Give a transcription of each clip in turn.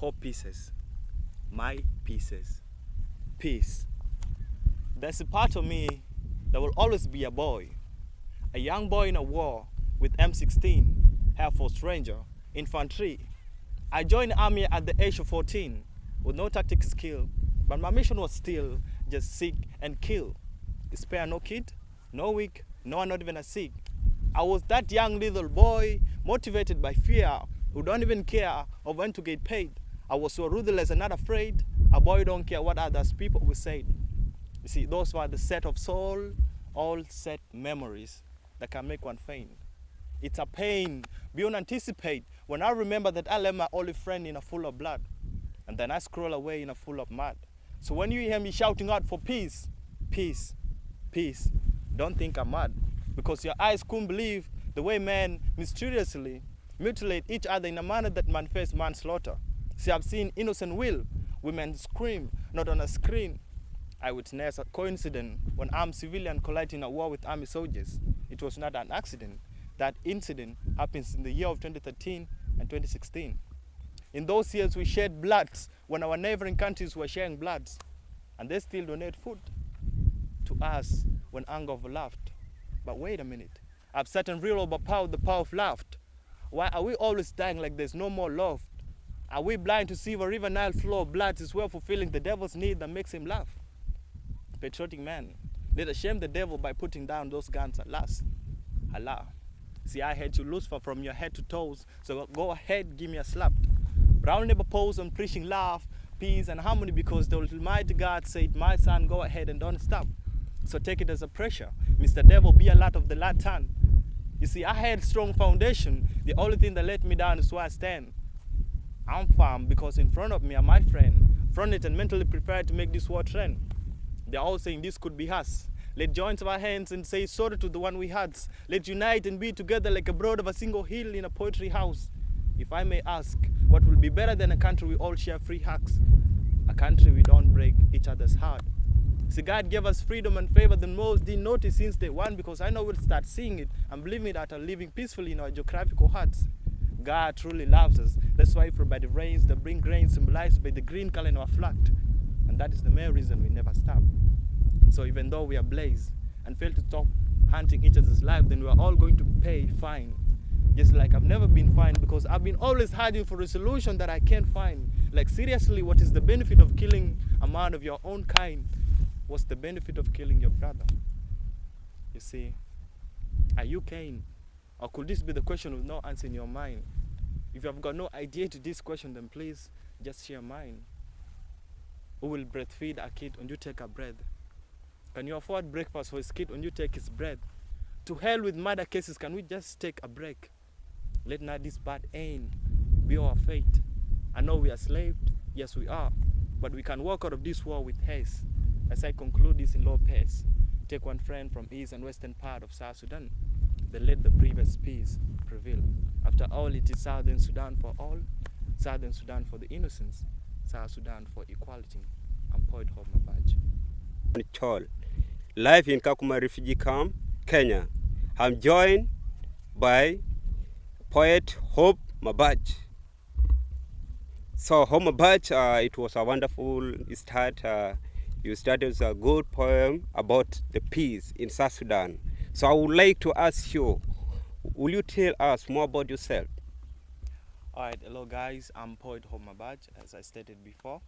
Hope pieces. My pieces. Peace. There's a part of me that will always be a boy. A young boy in a war with M16, Air Force Ranger, infantry. I joined the army at the age of 14 with no tactical skill, but my mission was still just seek and kill. Spare no kid, no weak, no one not even a sick. I was that young little boy motivated by fear who don't even care of when to get paid. I was so ruthless and not afraid. A boy don't care what others people will say. You see, those were the set of soul, all set memories that can make one faint. It's a pain beyond anticipate when I remember that I left my only friend in a full of blood, and then I scroll away in a full of mud. So when you hear me shouting out for peace, peace, peace, don't think I'm mad, because your eyes couldn't believe the way men mysteriously mutilate each other in a manner that manifests manslaughter. See, I've seen innocent women scream, not on a screen. I witnessed a coincidence when armed civilians collided in a war with army soldiers. It was not an accident. That incident happens in the year of 2013 and 2016. In those years, we shed bloods when our neighboring countries were sharing bloods, and they still donate food to us when anger overlapped. But wait a minute, upset and real overpowered the power of love. Why are we always dying like there's no more love? Are we blind to see the river Nile flow of blood is well fulfilling the devil's need that makes him laugh? Patriotic man, let us shame the devil by putting down those guns at last. Allah. See, I hate you, Lucifer, from your head to toes, so go ahead, give me a slap. But I'll never pose on preaching love, peace, and harmony, because the Almighty God said, my son, go ahead and don't stop. So take it as a pressure. Mr. Devil, be a lot of the Latin. You see, I had strong foundation. The only thing that let me down is where I stand. I'm firm because in front of me are my friend, fronted and mentally prepared to make this war trend. They're all saying this could be us. Let's join our hands and say sorry to the one we had. Let's unite and be together like a broad of a single hill in a poetry house. If I may ask, what will be better than a country we all share free hugs? A country we don't break each other's heart. See, God gave us freedom and favor the most didn't notice since day one, because I know we'll start seeing it and believing it after living peacefully in our geographical hearts. God truly loves us. That's why for by the rains that bring grain symbolized by the green color in our flag. And that is the main reason we never stop. So even though we are blazed and fail to stop hunting each other's life, then we are all going to pay fine. Just like I've never been fined, because I've been always hiding for a solution that I can't find. Like seriously, what is the benefit of killing a man of your own kind? What's the benefit of killing your brother? You see, are you Cain? Or could this be the question with no answer in your mind? If you have got no idea to this question, then please just share mine. Who will breastfeed a kid when you take a breath? Can you afford breakfast for his kid when you take his bread? To hell with murder cases, can we just take a break? Let not this bad end be our fate. I know we are slaved, yes we are, but we can walk out of this war with haste. As I conclude this in low pace, take one friend from east and western part of South Sudan, then let the previous peace prevail. After all, it is Southern Sudan for all, Southern Sudan for the innocents, South Sudan for equality. I'm Poet Hope Mabach. Chol. Live in Kakuma refugee camp, Kenya. I'm joined by Poet Hope Mabach. So Hope Mabach, it was a wonderful start. You started with a good poem about the peace in South Sudan. So I would like to ask you, will you tell us more about yourself? Alright, hello guys, I'm Poet Hope Mabach. As I stated before,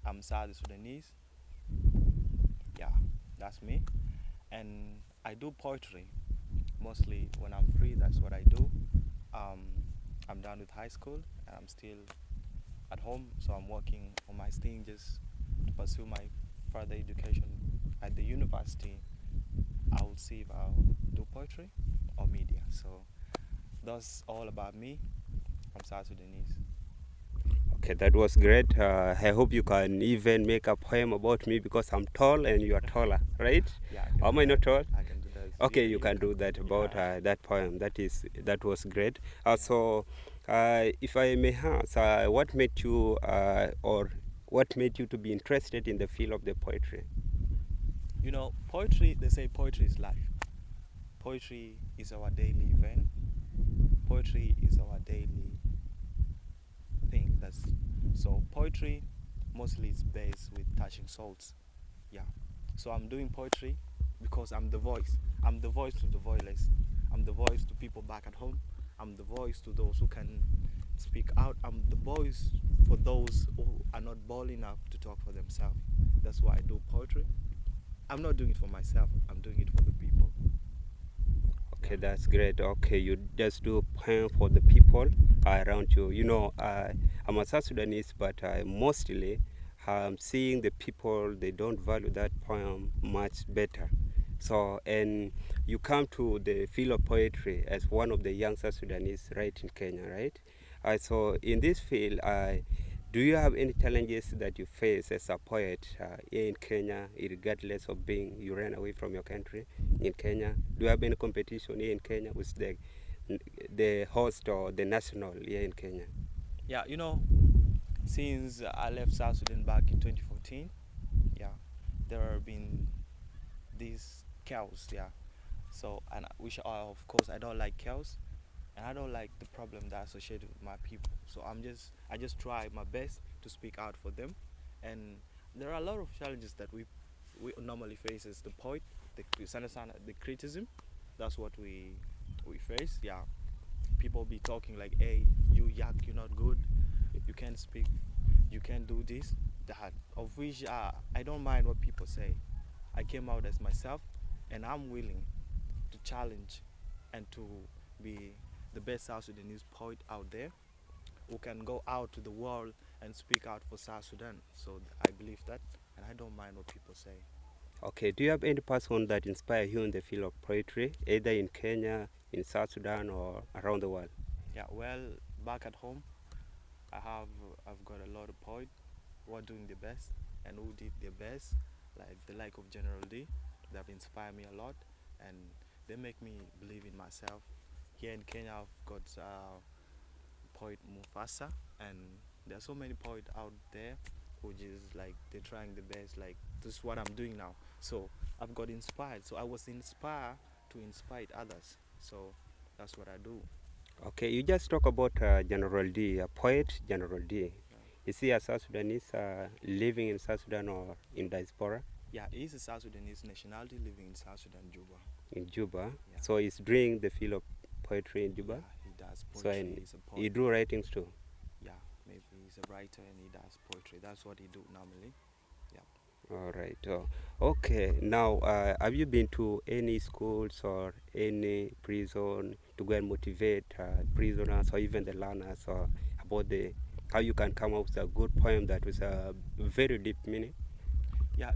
I'm South Sudanese. Yeah, that's me. And I do poetry mostly when I'm free. That's what I do. I'm done with high school and I'm still at home, so I'm working on my thing just to pursue my further education at the university. I will see if I'll do poetry or media. So that's all about me. I'm South Sudanese. Okay, that was great. I hope you can even make a poem about me, because I'm tall and you are taller, right? Yeah. Am I not tall? I can do that. Okay, you can do that about that poem. That was great. So, if I may ask, what made you what made you to be interested in the field of the poetry? You know, poetry. They say poetry is life. Poetry is our daily event. Poetry is our daily thing. That's So poetry mostly is based with touching souls. Yeah. So I'm doing poetry because I'm the voice. I'm the voice to the voiceless. I'm the voice to people back at home. I'm the voice to those who can speak out. I'm the voice for those who are not bold enough to talk for themselves. That's why I do poetry. I'm not doing it for myself. I'm doing it for the people. Okay, that's great. Okay, you just do poem for the people around you. You know, I'm a South Sudanese, but mostly seeing the people, they don't value that poem much better. So, and you come to the field of poetry as one of the young South Sudanese right in Kenya, right? So in this field, do you have any challenges that you face as a poet here in Kenya, regardless of being you ran away from your country in Kenya? Do you have any competition here in Kenya with the host or the national here in Kenya? Yeah, since I left South Sudan back in 2014, yeah, there have been these chaos, yeah. So, and which are, of course, I don't like chaos, and I don't like the problem that associated with my people. So I just try my best to speak out for them, and there are a lot of challenges that we normally face as the poet, the criticism. That's what we face. Yeah, people be talking like, "Hey, you yak, you're not good. You can't speak. You can't do this, that." Of which I don't mind what people say. I came out as myself, and I'm willing to challenge and to be the best South Sudanese poet out there who can go out to the world and speak out for South Sudan. So I believe that, and I don't mind what people say. Okay, do you have any person that inspire you in the field of poetry, either in Kenya, in South Sudan, or around the world? Yeah, well, back at home, I've got a lot of poets who are doing the best and who did their best, like the like of General D. They've inspired me a lot, and they make me believe in myself. Here in Kenya, I've got poet Mufasa, and there are so many poets out there who just like they're trying the best. Like this is what I'm doing now. So I've got inspired. So I was inspired to inspire others. So that's what I do. Okay, you just talk about General D, a poet, General D. Yeah. Is he a South Sudanese living in South Sudan or in diaspora? Yeah, he's a South Sudanese nationality living in South Sudan, Juba. In Juba. Yeah. So he's doing the field of poetry in Juba. Yeah, he does So poetry. and He's a poet. he do writings too. Yeah, maybe he's a writer and he does poetry. That's what he do normally. All right. Okay. Now, have you been to any schools or any prison to go and motivate prisoners or even the learners or about the how you can come up with a good poem that was a very deep meaning? Yeah,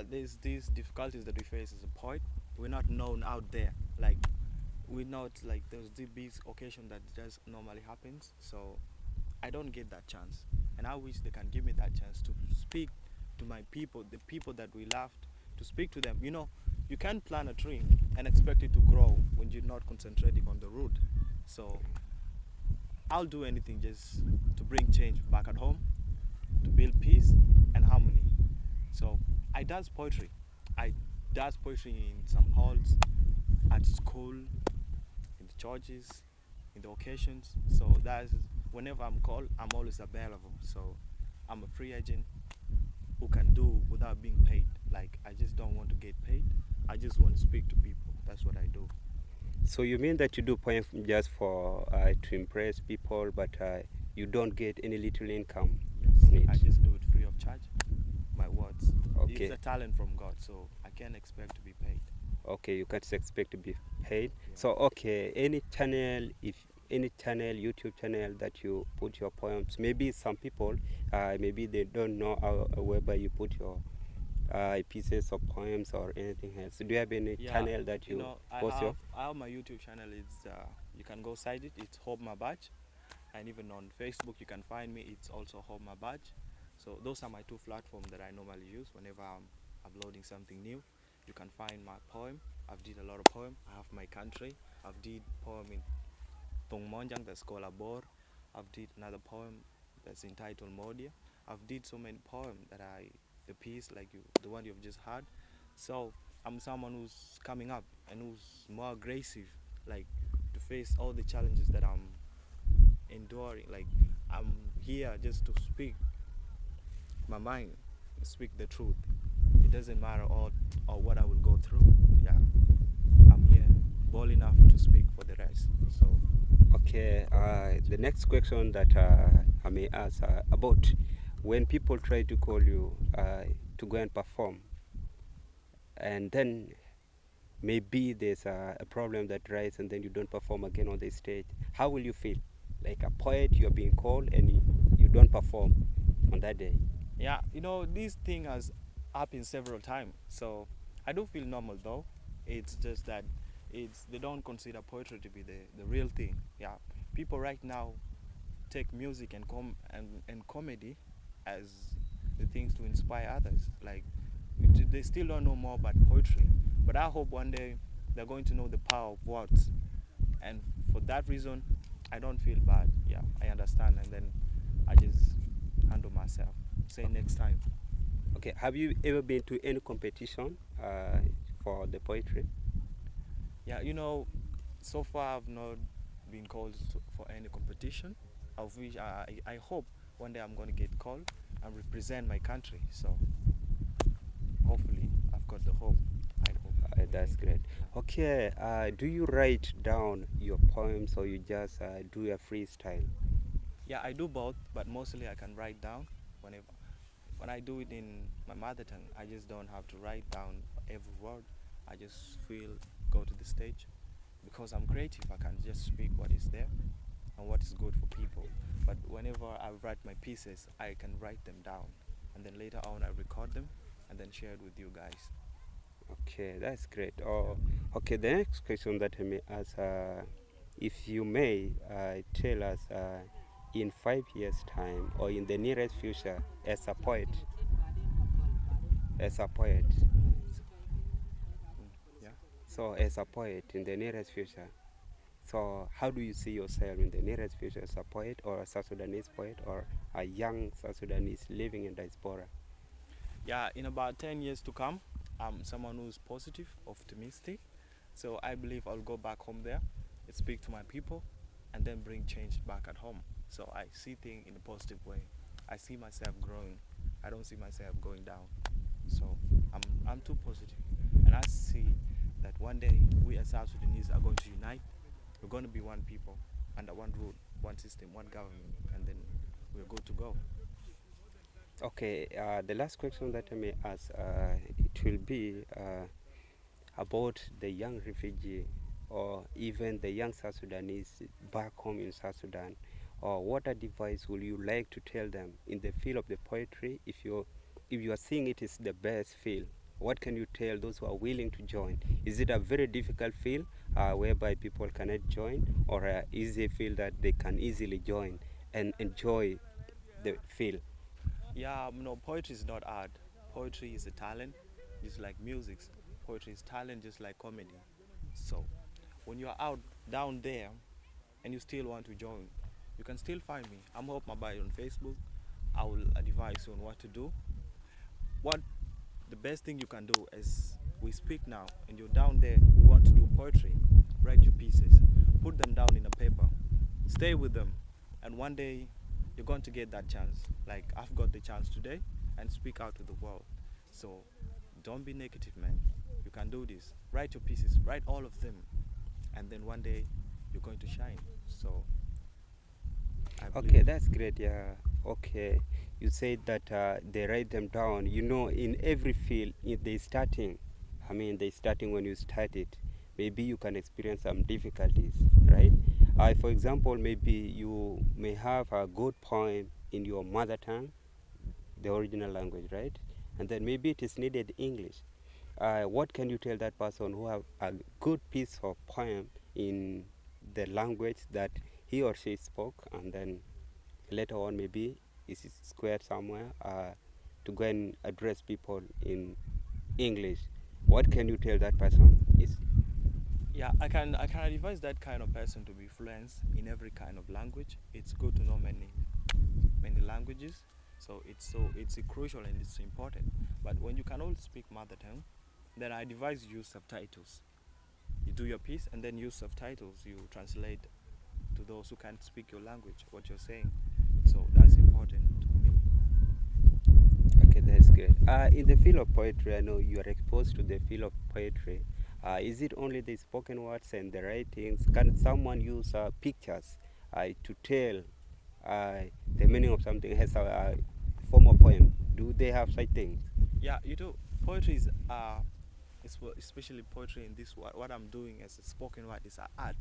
there's these difficulties that we face as a poet. We're not known out there. Like, we're not like there's the big occasion that just normally happens. So I don't get that chance, and I wish they can give me that chance to speak to my people, the people that we loved, to speak to them. You can't plant a tree and expect it to grow when you're not concentrating on the root. So I'll do anything just to bring change back at home, to build peace and harmony. So I does poetry. I does poetry in some halls, at school, in the churches, in the occasions. So that's whenever I'm called, I'm always available. So I'm a free agent who can do without being paid. Like I just don't want to get paid. I just want to speak to people. That's what I do. So you mean that you do poems just for to impress people, but you don't get any little income? Yes, I just do it free of charge. My words. Okay. It's a talent from God, so I can't expect to be paid. Okay, you can't expect to be paid. Yeah. So okay, any channel, if any channel, YouTube channel that you put your poems, maybe some people, maybe they don't know how, whereby you put your pieces of poems or anything else. Do you have any channel that you post your? I have my YouTube channel. It's you can go side it. It's Mabach, and even on Facebook you can find me. It's also Mabach. So those are my two platforms that I normally use whenever I'm uploading something new. You can find my poem. I've did a lot of poem. I have my country. I've did poem in Tongmonjang that's called Abor. I've did another poem that's entitled Modia. I've did so many poems that the piece like the one you've just heard. So I'm someone who's coming up and who's more aggressive, like to face all the challenges that I'm enduring. Like I'm here just to speak my mind, speak the truth. It doesn't matter all or what I will go through. Yeah, I'm here bold enough to speak for the rest. So Okay, the next question that I may ask about when people try to call you to go and perform, and then maybe there's a problem that arises and then you don't perform again on the stage, how will you feel? Like a poet, you're being called and you don't perform on that day. yeah, this thing has happened several times. So I do feel normal though. It's just that they don't consider poetry to be the real thing. Yeah, people right now take music and comedy as the things to inspire others. Like they still don't know more about poetry, but I hope one day they're going to know the power of words. And for that reason, I don't feel bad. Yeah, I understand, and then I just handle myself. Say next time. Okay, have you ever been to any competition for the poetry? Yeah, so far I've not been called for any competition, of which I hope one day I'm going to get called and represent my country. So hopefully I've got the hope. I hope. That's great. Okay, do you write down your poems or you just do a freestyle? Yeah, I do both, but mostly I can write down whenever. When I do it in my mother tongue, I just don't have to write down every word. I just go to the stage. Because I'm creative, I can just speak what is there and what is good for people. But whenever I write my pieces, I can write them down. And then later on, I record them and then share it with you guys. Okay, that's great. Oh, okay, the next question that I may ask, if you may tell us in 5 years' time or in the nearest future, as a poet, as a poet, Yeah. so as a poet in the nearest future, so how do you see yourself in the nearest future as a poet or a South Sudanese poet or a young South Sudanese living in diaspora? Yeah, in about 10 years to come, I'm someone who's positive, optimistic. So I believe I'll go back home there, speak to my people, and then bring change back at home. So I see things in a positive way. I see myself growing. I don't see myself going down. So I'm too positive. And I see that one day we as South Sudanese are going to unite. We're going to be one people, under one rule, one system, one government, and then we're good to go. Okay, the last question that I may ask, it will be about the young refugee or even the young South Sudanese back home in South Sudan. Or what advice would you like to tell them in the field of the poetry? If you are seeing it is the best field, what can you tell those who are willing to join? Is it a very difficult field whereby people cannot join, or is it a field that they can easily join and enjoy the field? Yeah, poetry is not art. Poetry is a talent, just like music. Poetry is talent, just like comedy. So, when you're out down there and you still want to join, you can still find me. I'm Hope Mabach on Facebook. I will advise you on what to do. What the best thing you can do is we speak now, and you're down there who want to do poetry. Write your pieces, put them down in a paper, stay with them, and one day you're going to get that chance. Like I've got the chance today, and speak out to the world. So don't be negative, man. You can do this. Write your pieces, write all of them, and then one day you're going to shine. So Okay, that's great. Yeah. Okay, you said that they write them down. You know, in every field, if they starting, I mean, they starting when you start it. Maybe you can experience some difficulties, right? For example, maybe you may have a good poem in your mother tongue, the original language, right? And then maybe it is needed English. What can you tell that person who have a good piece of poem in the language that he or she spoke, and then later on maybe is squared somewhere to go and address people in English? What can you tell that person? Yeah, I can advise that kind of person to be fluent in every kind of language. It's good to know many languages. So it's crucial and it's important. But when you can only speak mother tongue, then I advise you use subtitles. You do your piece and then use subtitles. You translate to those who can't speak your language what you're saying. So that's In the field of poetry, I know you are exposed to the field of poetry. Is it only the spoken words and the writings? Can someone use pictures to tell the meaning of something as a form of poem? Do they have such things? Yeah, you do. Poetry is especially poetry in this what I'm doing as a spoken word is an art.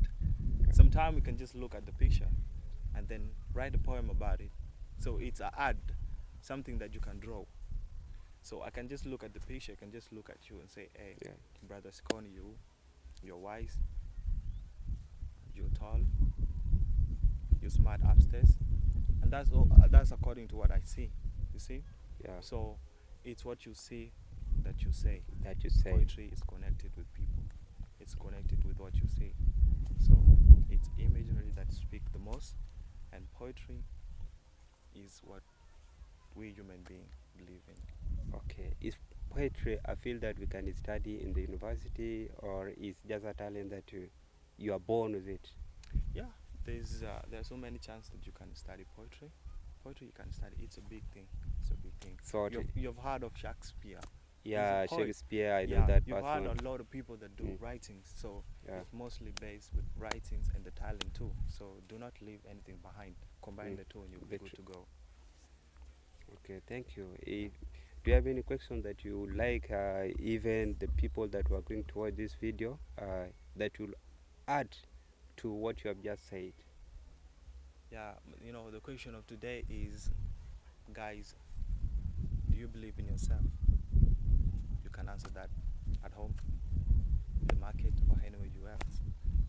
Sometimes we can just look at the picture and then write a poem about it. So it's an art, something that you can draw. So I can just look at the picture, I can just look at you and say, hey, Yeah. brother Sicony, you're wise, you're tall, you're smart upstairs. And that's all, that's according to what I see. You see? Yeah. So it's what you see that you say. That you say. Poetry is connected with people. It's connected with what you say. So it's imagery that speak the most, and poetry is what we human beings believe in. Okay. Is poetry a field that we can study in the university, or is just a talent that you are born with it? Yeah, there are so many chances that you can study poetry. Poetry you can study. It's a big thing. It's a big thing. So You've heard of Shakespeare. yeah, He's a poet. Shakespeare, I know Yeah, that you've person. heard a lot of people that do Mm. writings. So Yeah. it's mostly based with writings and the talent too. So do not leave anything behind. Combine Mm. the two and you'll be Very good to go. Okay, thank you. Do you have any question that you would like, even the people that were going to watch this video, that will add to what you have just said? Yeah, the question of today is, guys, do you believe in yourself? You can answer that at home, in the market, or anywhere you else.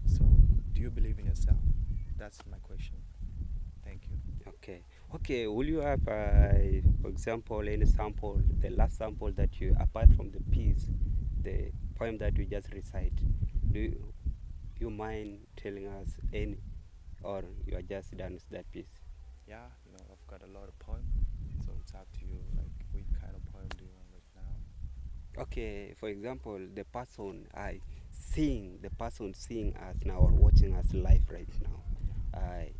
So, do you believe in yourself? That's my question. Thank you. Okay. Okay, will you have, for example, any sample, the last sample that you, apart from the piece, the poem that you just recite, do you mind telling us any, or you are just done with that piece? Yeah, I've got a lot of poems, so it's up to you, like, which kind of poem do you want right now? Okay, for example, the person seeing us now or watching us live right now, I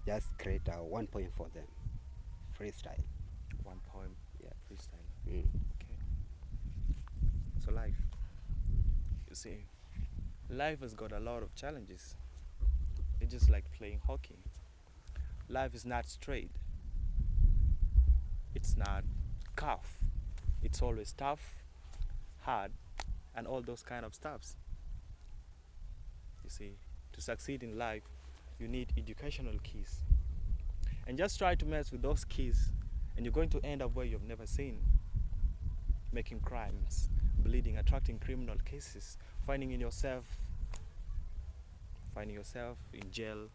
just create one poem for them, freestyle. One poem, Yeah. freestyle. Mm. Okay. So life, you see, life has got a lot of challenges. It's just like playing hockey. Life is not straight. It's not curve. It's always tough, hard, and all those kind of stuffs. You see, to succeed in life, you need educational keys. And just try to mess with those keys, and you're going to end up where you've never seen. Making crimes, bleeding, attracting criminal cases, finding yourself in jail,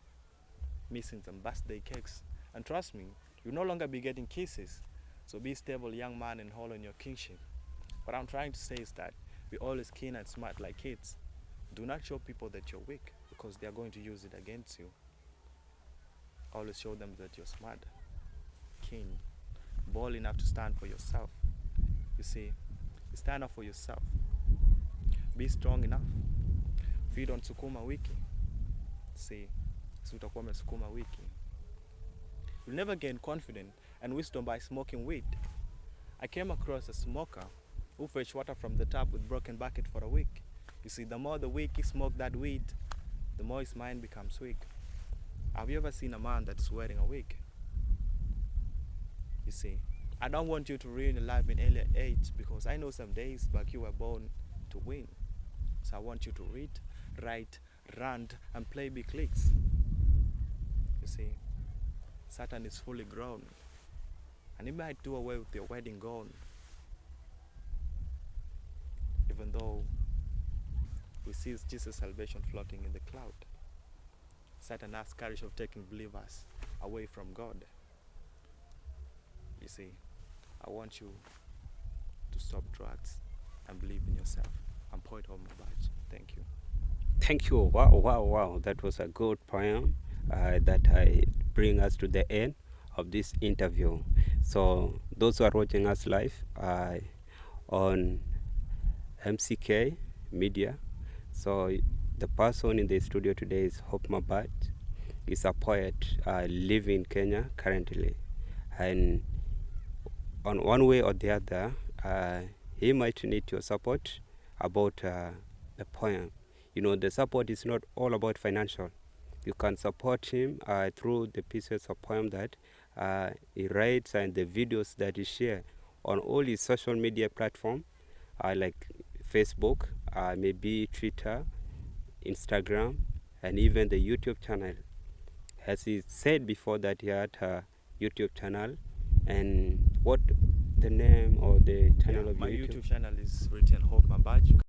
missing some birthday cakes. And trust me, you'll no longer be getting kisses. So be stable, young man, and hold on your kingship. What I'm trying to say is that be always keen and smart like kids. Do not show people that you're weak, because they are going to use it against you. Always show them that you're smart, keen, bold enough to stand for yourself. You see, stand up for yourself. Be strong enough. Feed on sukuma wiki. See, si utakuwa umesukuma wiki. You'll never gain confidence and wisdom by smoking weed. I came across a smoker who fetched water from the tap with broken bucket for a week. You see, the more the week he smoked that weed, the more his mind becomes weak. Have you ever seen a man that's wearing a wig? You see, I don't want you to ruin your life in early age, because I know some days back you were born to win. So I want you to read, write, run, and play big leagues. You see, Satan is fully grown, and he might do away with your wedding gown. Even though we see Jesus' salvation floating in the cloud, Satan has courage of taking believers away from God. You see, I want you to stop drugs and believe in yourself. I'm Poet of Mabach. Thank you. Thank you. Wow, wow, wow. That was a good poem that bring us to the end of this interview. So those who are watching us live on MCK Media. So the person in the studio today is Hope Mabach. He's a poet living in Kenya currently. And on one way or the other, he might need your support about the poem. You know, the support is not all about financial. You can support him through the pieces of poem that he writes and the videos that he shares on all his social media platforms like Facebook, maybe Twitter, Instagram, and even the YouTube channel. As he said before that he had a YouTube channel, and what the name or the channel of My YouTube? YouTube channel is written Hope Mabach.